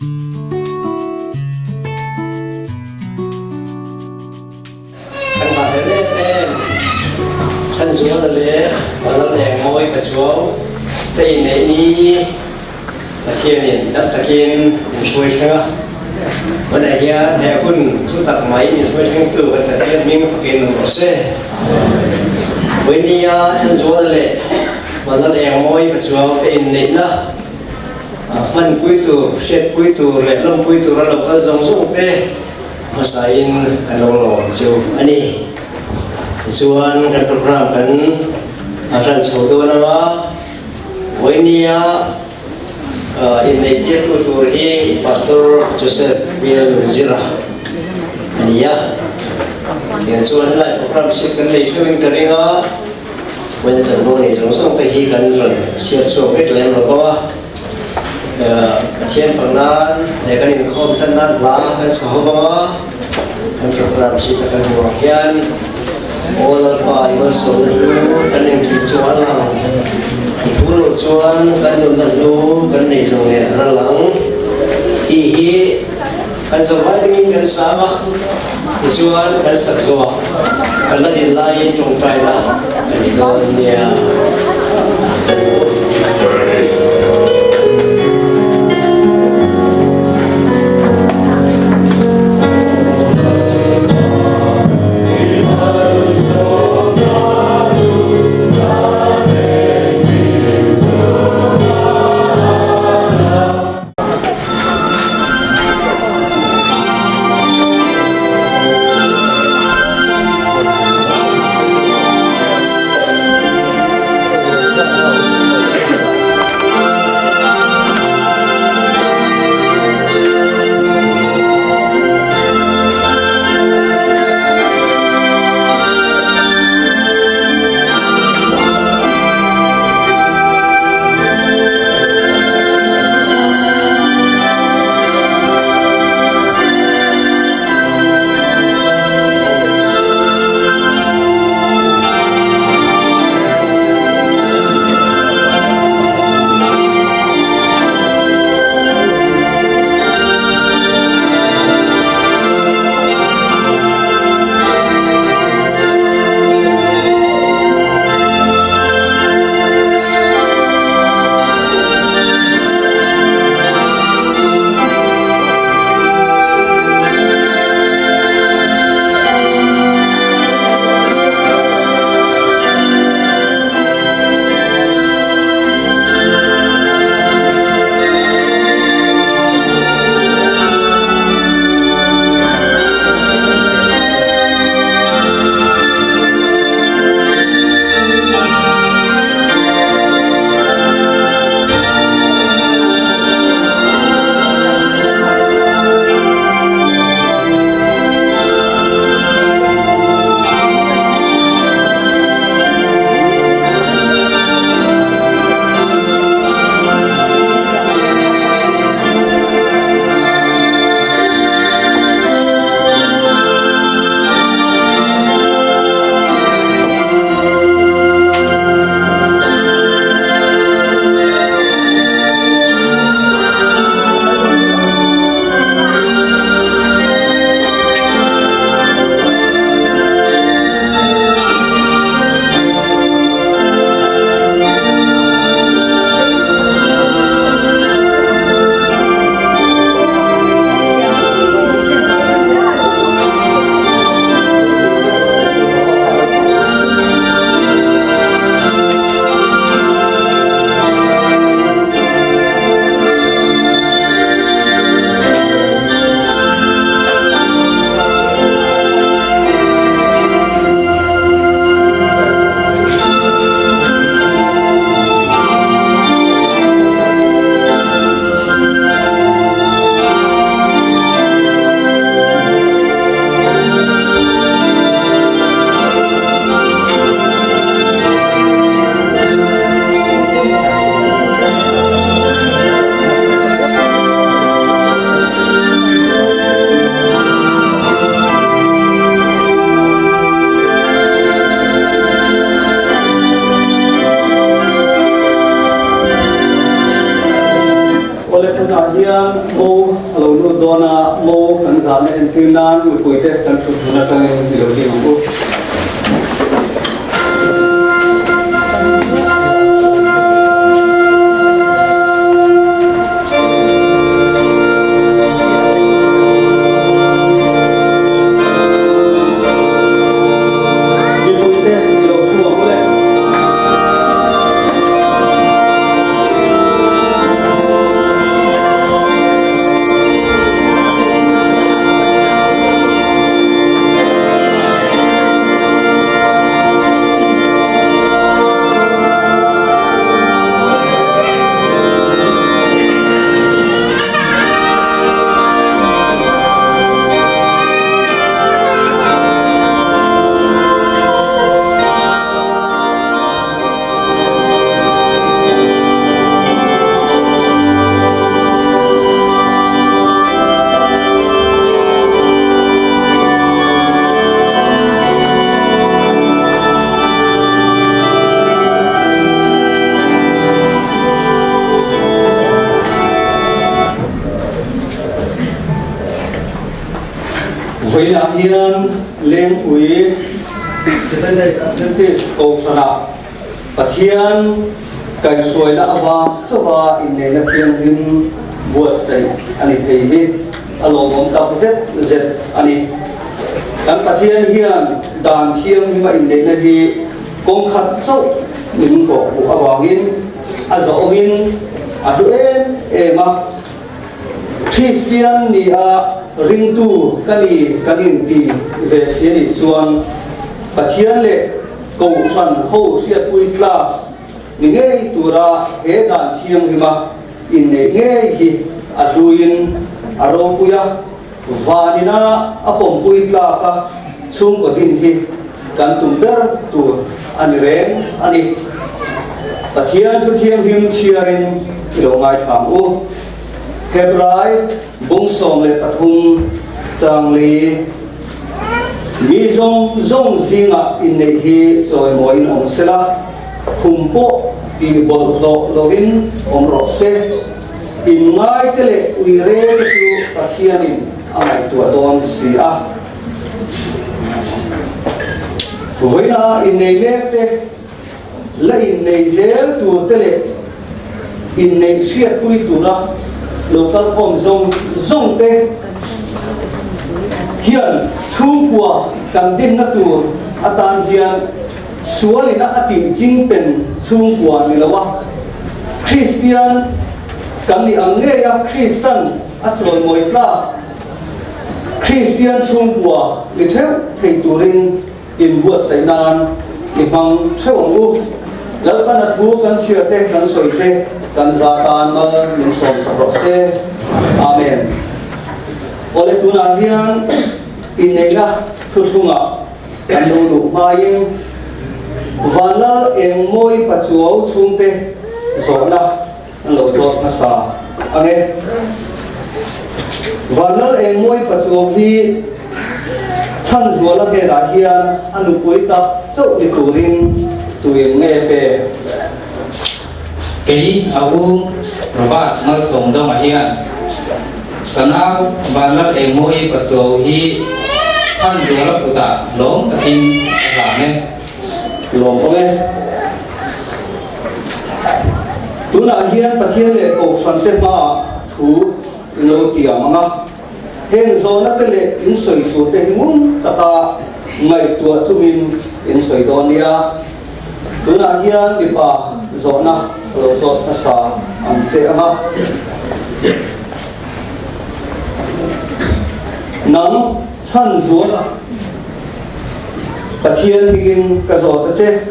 Kan ba le em chan zuwa da le wala le moi ka zuwa te ne ni la thiên nhiên đắp ta kim suy thăngวันไหนเนี่ยแถวคุณทุกตัดไม้มีช่วยทั้งตัวแต่ที่มีมันกินหมดเสียวันนี้ฉันชวนเลยวันละแรงมวยปัจจุบันเป็นนิดนะมันคุยตัวเช็ดคุยตัวเลยลมคุยตัวแล้วเราก็ส่งส่งเตะมาใส่กันลงหล่อชิวอันนี้ส่วนการโปรแกรมกันอาจารย์โชว์ตัวนะว่าวันนี้ini dia tuturi Pastor Joseph Bill Zira. Dia yang suan lai program siapkan lai swimming teringa. Banyak jangan ni jangan song tahi kan ron siap suap red lem logo. Tian pangnan, kan ini kau benar lah kan sahabat. Kan program siapkan murakian. Olah pa iman soalnya kan yang tujuan lah. Thu lột xuân gần đồn tận đô gần này rồi nè ra lắng thì gần giờ mai mình gần sáng á thì xuân gần sạch rồi gần là đi lại trồng trái là gần đi đâu nè dona mo kan gane en tinan mu puite kan thuna tang en bilogi mangu với là hiền lên quý bên đây đến tiếp cầu sana và hiền cái suy đã vào cho vào in này là hiền hiền buat say anh thấy hi alo mong ta sẽ dệt anh dan và hiền hiền dan hiền nhưng mà in này là hi công khát sâu mình có bộ avangin azongin aduen ema Christian ni ring tu kanin ti về xí đi chuan bát hiền lệ cầu thần hậu siết pui kla ni nghe tu ra he đàn thiêng hi mà in ne nghe hi aduin aro puya vanina apom pui kla ka chung ko din hi kan tum ber tu ani ren ani bát hiền tu thiêng him chiarin lo ngai tham u Hebrai bung song le pathum chang li mi zong zinga in nei hi choi mo in om sela khumpo ti bol do lovin om ro se in ngai te le uire chu pathianin angai tua don si a voina in nei me te la in nei zel tu te le in nei siat pui tu ra local form zong te hian chung kwa kan din na tur atan hian suali na ati jing pen chung kwa ni lawa Christian kan ni ange ya Christian atoi moi pla Christian chung kwa ni theu thei turin in buat sai nan ni mang theu ngu lal kan athu kan sia te kan soi te kan zatan ma min som sabrose amen ole tuna hian in nei na thunga kan lu main vanal eng moi pachuau chungte zona lo zot na sa ane vanal eng moi pachuau hi chan zuala ke ra hian anu poita chau ni turin tuin nge pe cái aku robot mal som dong hian kanal banal emoi paso hi san jola puta lom takin rame lom ome tuna hian pathian le ko sante ma thu lo tia manga hen zona te le in soi tu te himun taka ngai tua chumin in soi donia tuna hian mi pa zona lo zot na sa ang che anga nang chan zuala pathian hingin ka zot che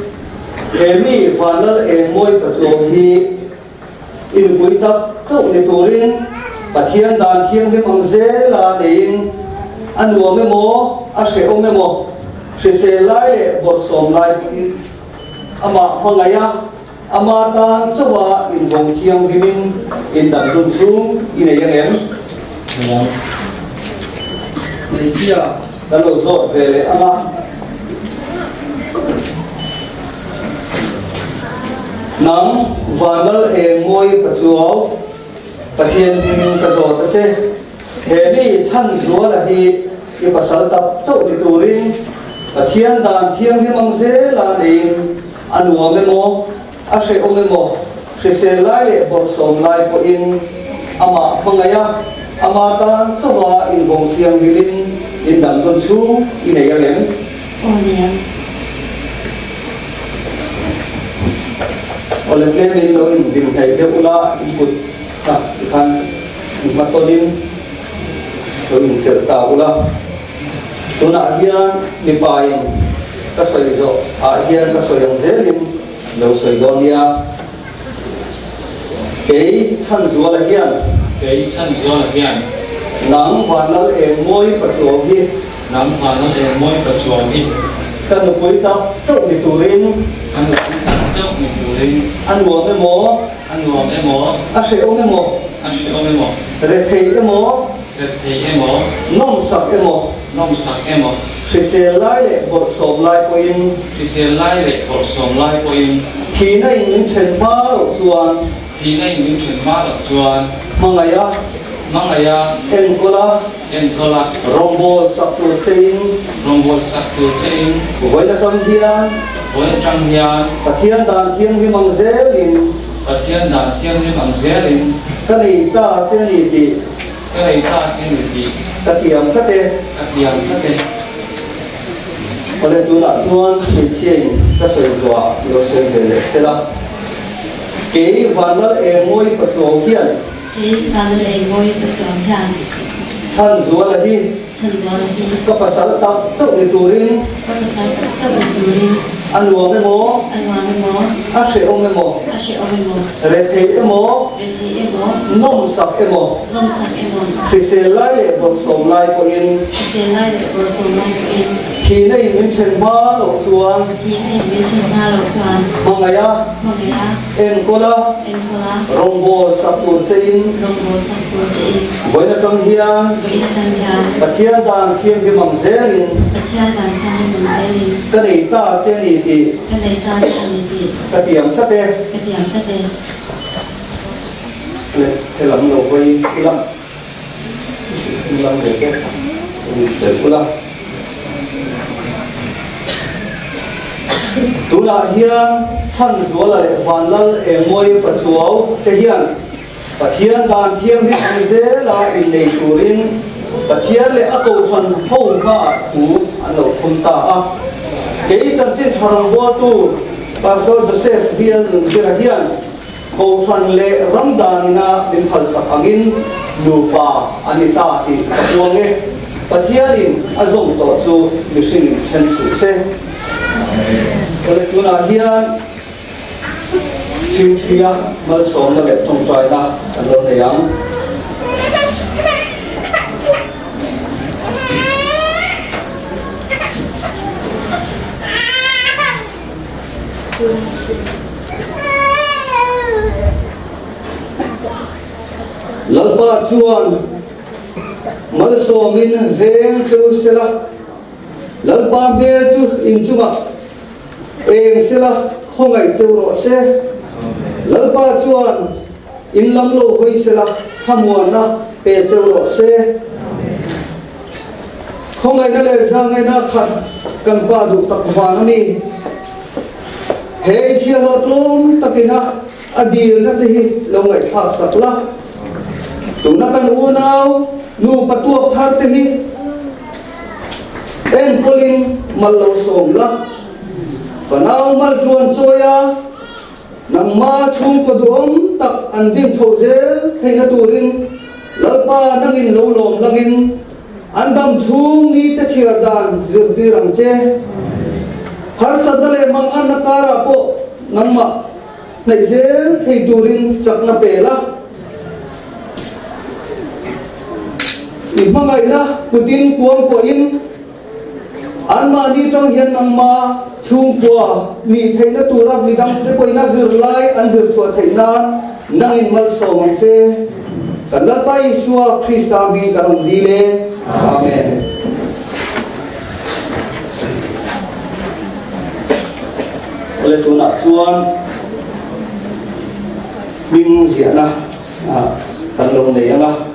emi vanal e moi pa zo hi in buita so ne turin pathian dan thiang he mangze la nein anu me mo a se o me mo se lai le bot som lai ama mangaya ama tan chawa in vong thiang himin in dam dum chung in e yang em nei chia da lo zo ve le ama nang vanal e moi pachuao pathian hing ka zo ta che he mi chan zuwa la hi i pasal tak chau ni turin pathian dan thiang hi mang se la nin anu me mo a se o me mo se se lai le bor som lai po in ama mangaya ama ta chawa in vong thiang hilin in dam don chu in ei alem oleh min lo in din thai ke ula input ha kan matodin lo in certa ula tuna hian ni pain ka soi zo a hian ka soi ang zelin lo soi donia ke chan zuwa la hian cái chân gió là hiền nang vanal e moi pachuam hi nắm vào nó để môi và chuồng đi kan no poi ta chok ni turin ăn được chốc mình đủ đi anu me mo ăn ngọt em mỏ a se o me mo ăn sẽ ôm em mỏ re thei e mo đẹp thì em mỏ nom sak e mo nông sạc em mỏ se se lai le bor som lai po in thì sẽ lai để bỏ sòng lai của em thi na in chen pa lo chuan thì nay mình chuyển má được chuan mangaya mang lại à en kola em có là rombo sak tu chein rong bột sạc từ trên voi na tong hian với trăng hiền pathian dan thiang hi mang zelin và thiên đàn thiên như bằng dế lên kani ta cheni ti cái này ta trên được gì ta tiam ka te các điểm các cái ole tu na chuan ni chieng ka soi zwa lo soi ve le sela ke vanal e moi patro hian cái và lời ngôi của sòng tràn chan zwa la hi chân gió là đi ka pasal ta chok ni turin có một sai tất cả một người đi anu me mo anh hòa với mỏ a se o me mo anh sẽ ôm em mỏ re thei e mo để thấy em mỏ nom sak e mo gom sạc em mỏ khi se lai le bor som lai ko in xe lai để bờ sông lai của em khi nei min chen ba lo chuan thì em bên trên ba lầu tròn mangaya mọi người á en kola em có lá rombo sak tu chein rong bồ sạc bồ sẽ voi na tong hian với thân nhà pathian dan thiang hi mang zelin tất cả làm tham mình sẽ đi kani ta cheni ti cái này ta sẽ làm gì ka tiam ka te cái điểm tất đây le te lam lo koi ula lam le ke te ula tuna hian chan zuala le vanlal e moi pachuau te hian pathian dan thiam hi angze la in nei turin pathian le ako than ho ma tu an lo khum ta a ke chan chin tharang bo tu pastor Joseph bial nun kira hian ho than le ramdanina bin phal sak angin nupa anita ti kapuange pathianin azong to chu mishing chen su se ole tuna hian chim chia mal som na le thong trai na an lo ne yang lalpa chuan mal somin veng chu sela lalpa me chu in chuma eng sela khongai churo se lalpa chuan in lam lo hoi sela khamuana pe churo se khongai na le zangai na khat kan pa du tak vanami he chia lo tlom takina abil na chi lo ngai thak sakla tuna kan unaw nu patuak thar te hi en kolin mallo somla fanaw mal tuan choya namma chung padom tak andim chozel theina turin lalpa nangin lo lom langin andam chung ni te chiardan zirti rangche har sadale mang an nakara po namma naizel thei turin chakna pela imangai na putin kuang ko in anma ni trong hian namma chung kwa mi theina turap mi dam te koina zir lai an zir chua theina nangin mal som che kalal pa isua krista bin karon dile amen ole tuna chuan ming ziana kan lo nei anga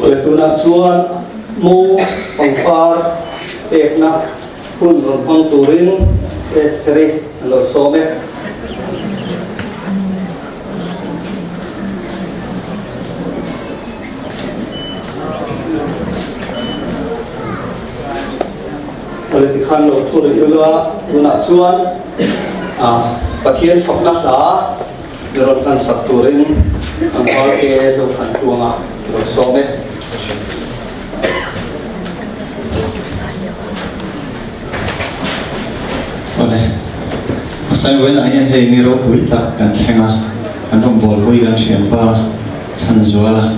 Oleh tu nak cuan mu pangpar na pun rompang turing estri lo some oleh dikhan lo tur juga guna cuan bagian fakna dah geronkan sakturing angkal ke so kan tuanga lo some oleh saya buat ayah hei ni rok wih tak kan tengah kan rong bol wih kan siapa chan juala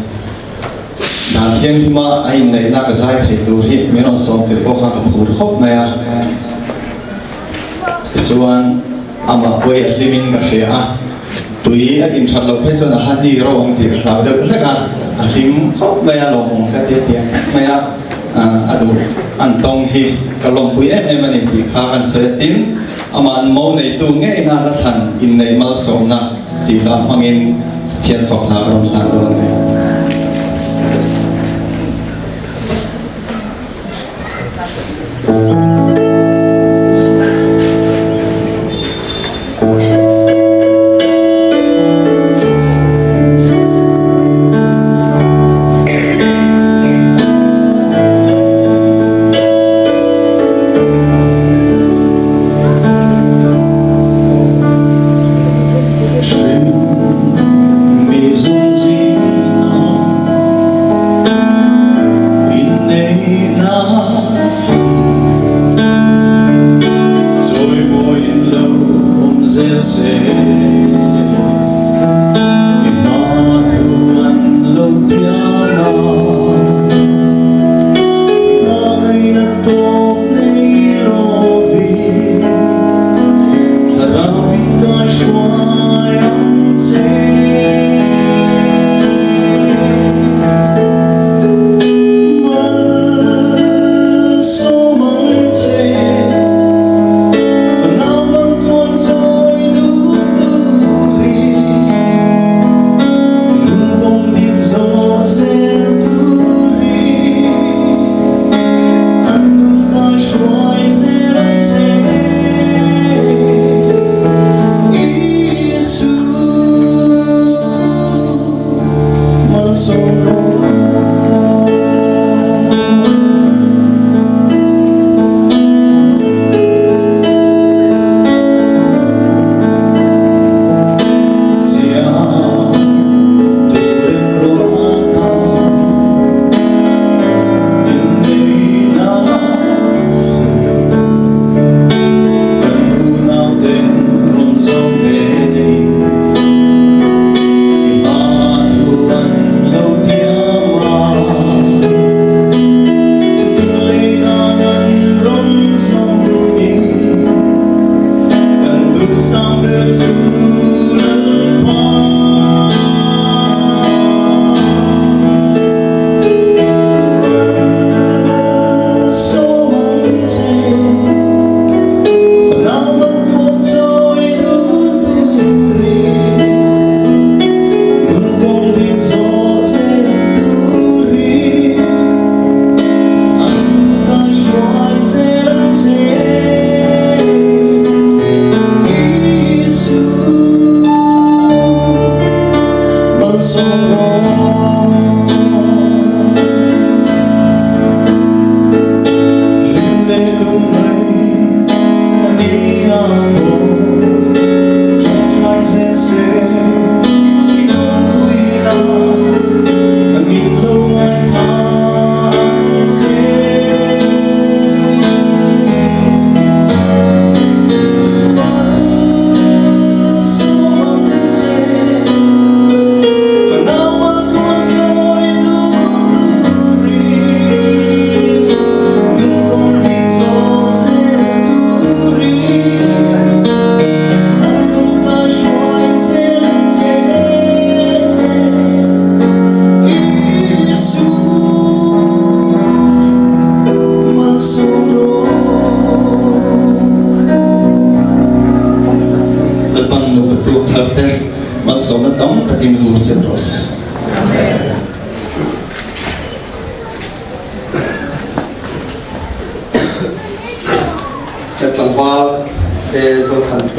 dan tiang cuma ayah ni nak zai thei tu hi merong som ter boh ha kapur khop maya chuan ama wei limin ka shea tui a in thal lo phe so na hadi ro ong ti hlau de la ka a lim khop maya lo ong ka te tiang maya adu an tong hi ka lom pui em ani ti kha kan se tin ama an mo nei tu nge na la than in nei mal som na ti la mangin thian phok la ron la don ne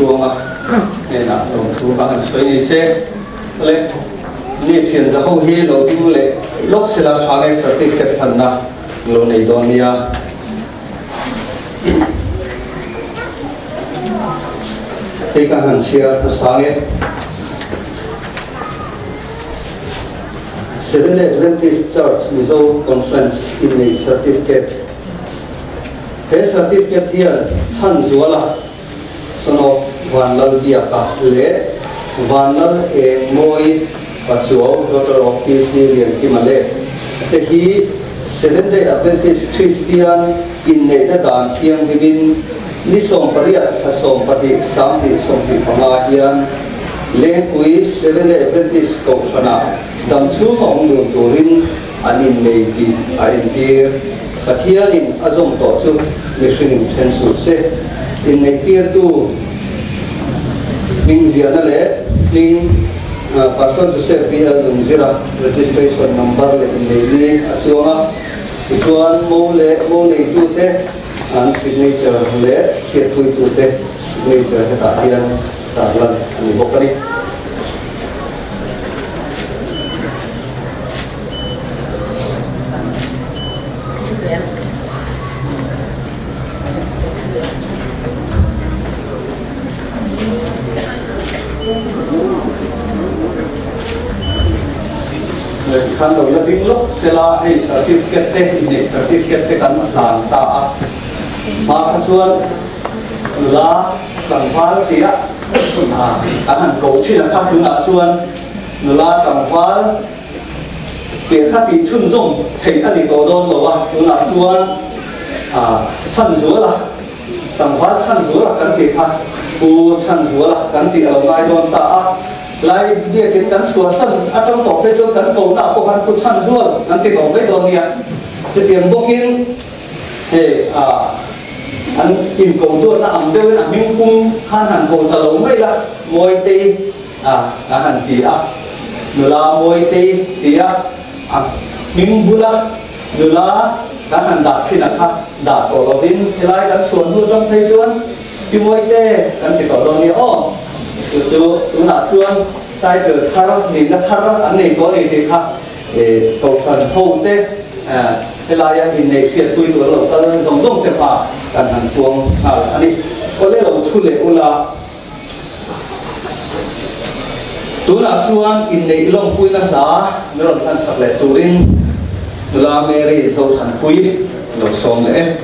chuông à nên là đồng thu các suy nghĩ sẽ lệ nếp thiền ra hậu hi lâu tiếng lệ lúc sẽ là thằng cái certificate phần na lâu này đó nia thì các hành share sáng ấy Seventh-day Adventist Church Mizo Conference in a certificate. He certificate here chan zuala sono vanlal biaka le vanlal e moi pachuo Doctor of PC lian kimale. Te hi Seventh-day Adventist Christian in a dan hiang hibin ni som pariat asom pati samti somti pangahian le kui Seventh-day Adventist ko sana dam chu hong dun turin anin nei ti ain tir pathianin azom to chu mishing then su se in nei tir tu ning ziana le ning Pastor Joseph V.L. Nunzira registration number le nei ni achuanga chuan mo nei tu te an signature le thiet pui tu te signature heta hian ta lan ani bokani kan đầu là đứng lúc sẽ là cái certificate thế này certificate thế kan làm ta mà kan xuân là bằng phá thì á các hàng cầu chỉ là khác thứ nào xuân là bằng phá tiền khác bị chun dùng thì anh đi cầu đôn rồi à thứ nào xuân chăn rúa là bằng phá chăn rúa là kan tiền khác u chăn rúa là kan tiền ở ngoài đôn ta lại địa kiến cắn sủa sân ở trong tổ phê cho cắn cầu đạo của hắn của chăn ruột hắn tìm ở mấy đồ nè chỉ tiền bốc in thì hắn tìm cầu tuôn là ẩm đôi là miếng cung han hẳn cầu tà lấu mấy là môi tì đã hẳn tì nửa là môi tì miếng bù là nửa là đã hẳn đạt thì là khác đạt cổ lò vinh thì lại cắn sủa luôn trong phê chuan thì môi tê cắn thì cổ đồ nè tu nak chuan tai được thar ni na thar an nei to ni ti kha cầu phần hậu te thế là in nei thiệt tui tu lo ta zong zong te pa kan han tuang ani ko le lo thu le ula tu nak chuan in nei long pui na da meron kan sak le turin la meri so than pui lo som le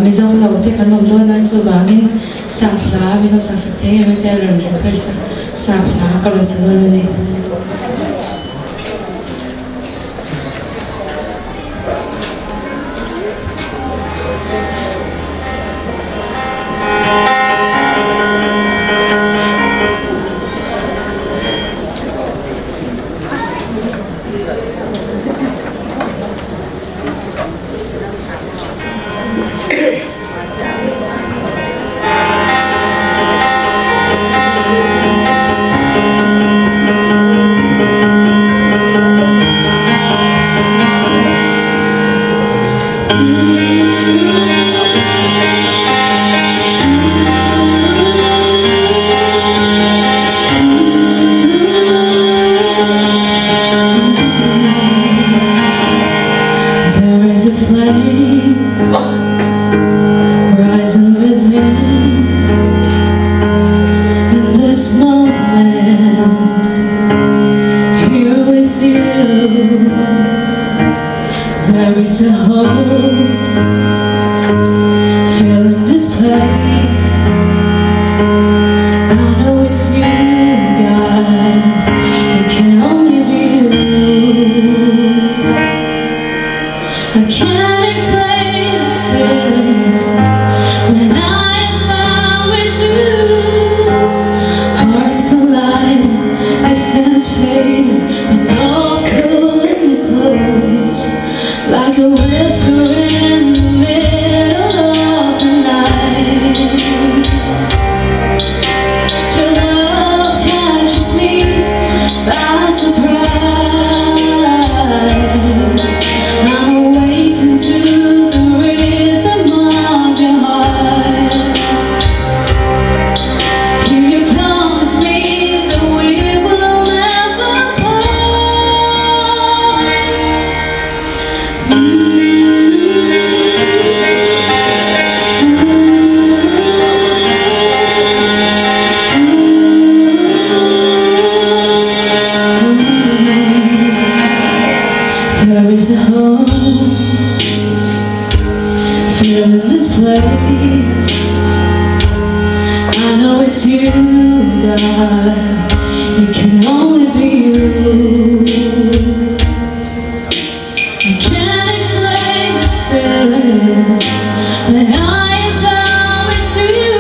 Mizong lâu thì khán nông đôi nan chu bangin sạp lá vì nó sạp thế với theo lần request sạp lá còn là sao này distance There is a home, feeling this place. I know it's you, God. It can only be you. I can't explain this feeling that I am found with you.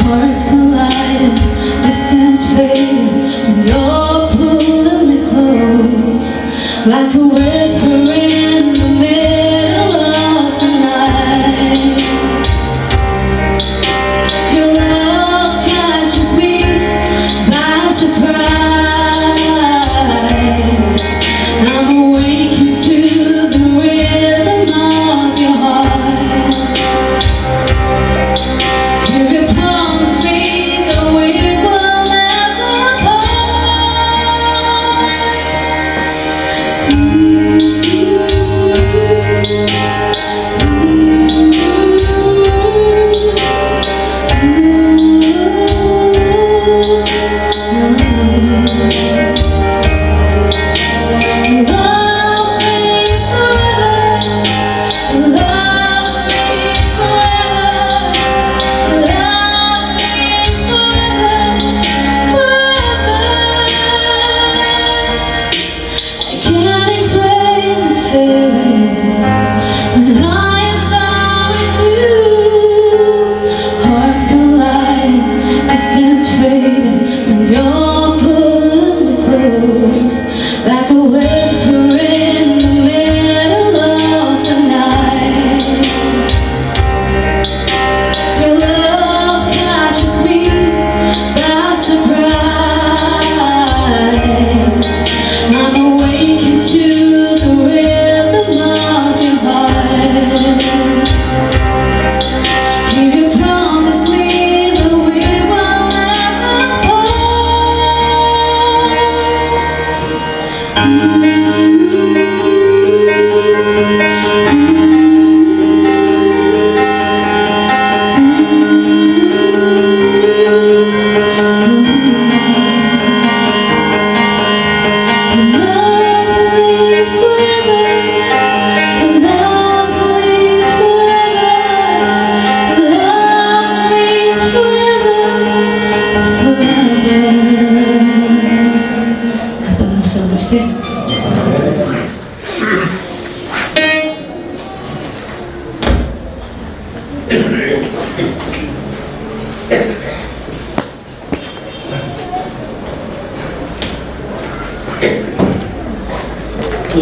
Hearts colliding, distance fading, and you're pulling me close, like a whisper in the middle of the night. Your love catches me by surprise. I'm awakened to the rhythm of your heart. Here you promise me that we will never can't explain this feeling when I am found with you. Hearts colliding, distance fading, when you're pulling me close, like a whisper in the middle of the night. Your love catches me by surprise. I'm awakened to the rhythm of your heart. Here you promise me that we will never Sim.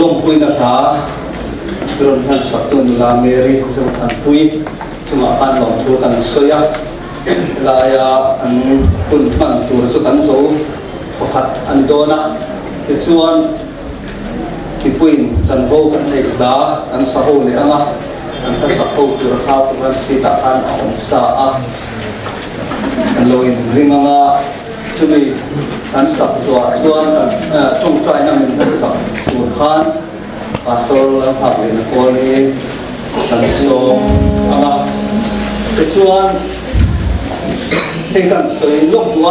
ลงปุยนะคะกรมท่านสักตุนลาเมรีสมทันปุยชุมาพันหลงทัวกันสยามลายอันตุนพันตัวสุกันโซขัดอันโดนะที่ชวนที่ปุยจันโฮกันในดาอันสะโฮเลยอ่ะอันก็สะโฮตัวข้าวกันสิตาอันองศาอันลอยริงงาช่วยอันสับสวนชวนตรงใจนั่งมันสับตัวข้านปาโซลผักเลยนะคนนี้อันโซอ่ะที่ชวนที่กันสวยลุกตัว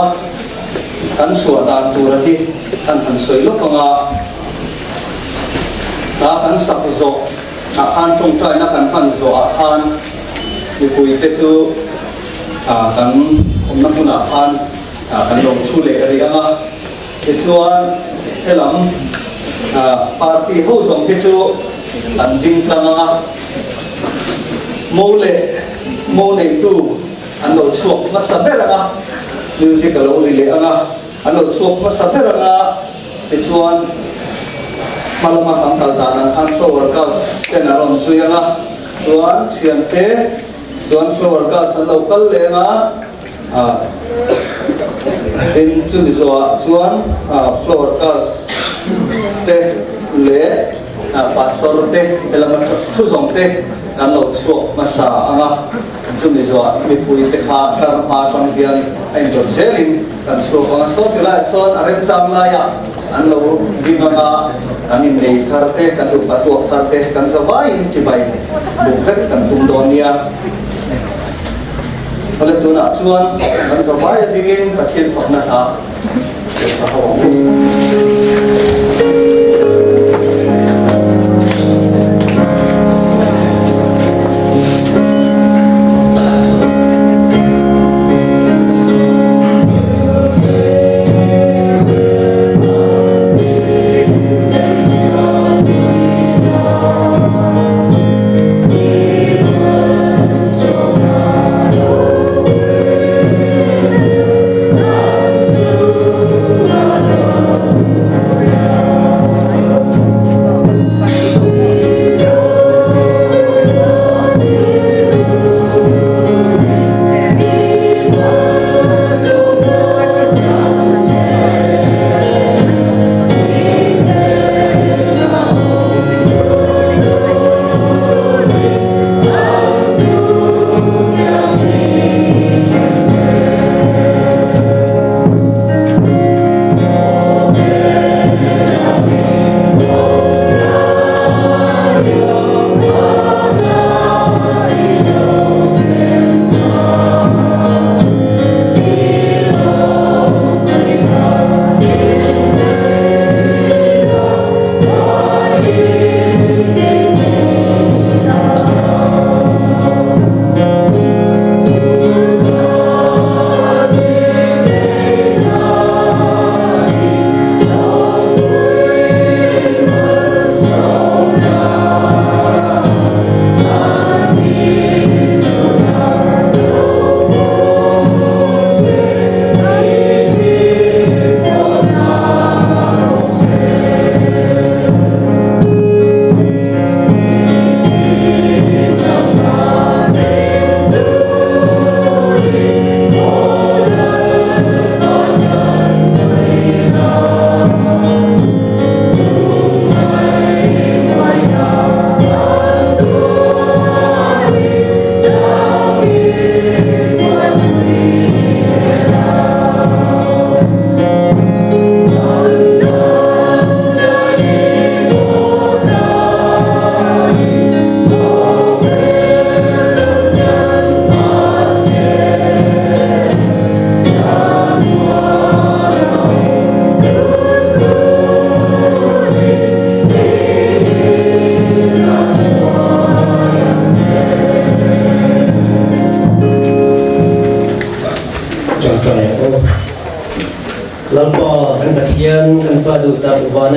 กันสวดานตัวที่กันสวยลุกงาถ้ากันสับสนอาคารตรงใจนักกันพันโซอาคารมีคุยเตจูกันผมนักบุญอาคารกันลงชูเล่อะไรกันมาเตจวนเฮลัมปาร์ตี้ฮูส่งเตจูกันดิ้งกันมาโมเล่โมเนตูอันเราชกมาสับเดรังมิวสิกเราวิเล่อันเราชกมาสับเดรังเตจวนmalam makan kaldanan kan flower girls tenaron suyanga tuan siante tuan flower girls an local lenga in chu bizoa tuan flower girls te le pastor te elamat thu song te kan lo chuak masa anga chu bizoa mi pui te kha kar ma tang hian ain dot selin kan chuak anga so kila son arem cham la ya an lo dinga kanin nei tharte kan du patu tharte kan sabai chibai bukhet kan tum donia pala tuna chuan kan sabai dingin pathil fakna tha sa hawang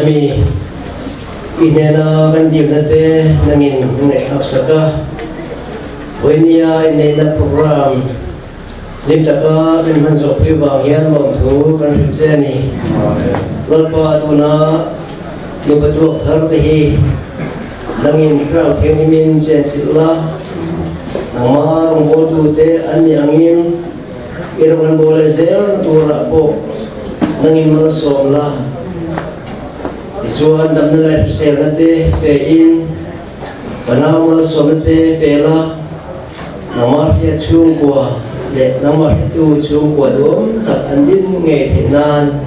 kami inena kan dia nate nangin ngai aksaka wenia inena program limtaka kan manzo piwang hian lom thu kan cheni lalpa tuna lubatu thar te hi nangin krau thengmin chen chilla nama rongbo tu te ani angin irawan boleh zel tura po nangin mga somla isuan dam na life sel nate pein panau mga somate pela nama hiat chung kwa le nama hitu chung kwa dom tak andin nge tenan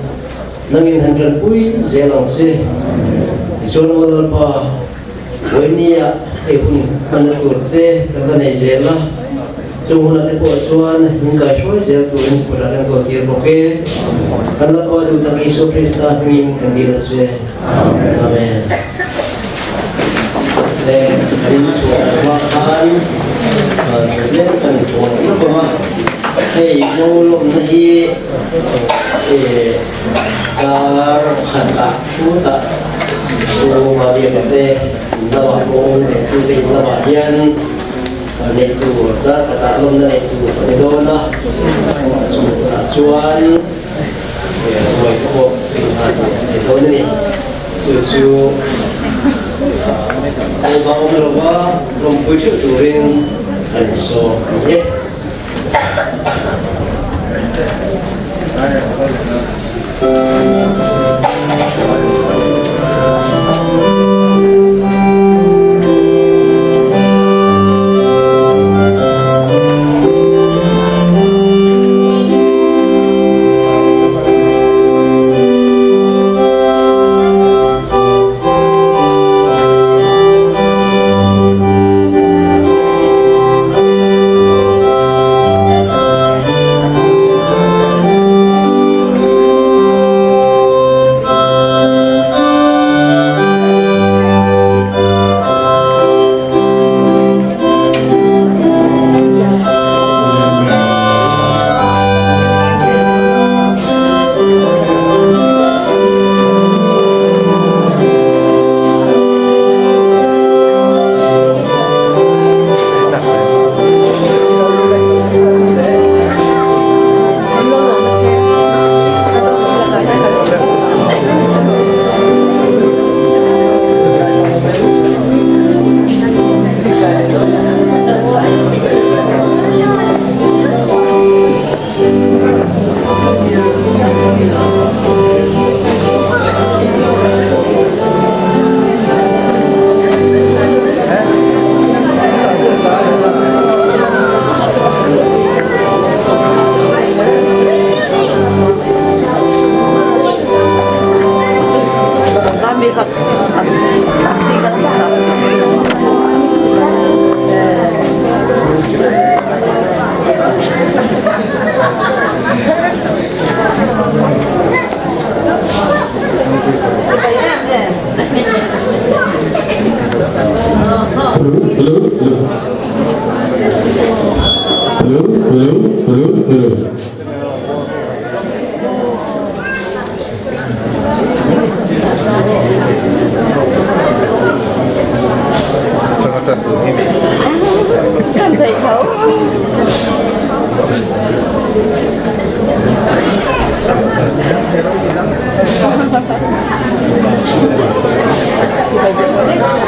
nangin handran pui zelang se isuan mga pa wenia ehun manaturte kagane zela Cuma nanti puasuan hingga shoy saya turun pada dan kau boke kalau kau ada utang Yesus Kristus min kembali saya amin. Dan hari ini suara makan kemudian kan itu apa? Hei mulum nahi dar kata muda so mari kate nawa pun itu di nawa dian itu dah kata alum dan itu itu lah suan ya itu itu ni susu bau mereka rompuju turin so ya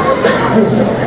Thank you.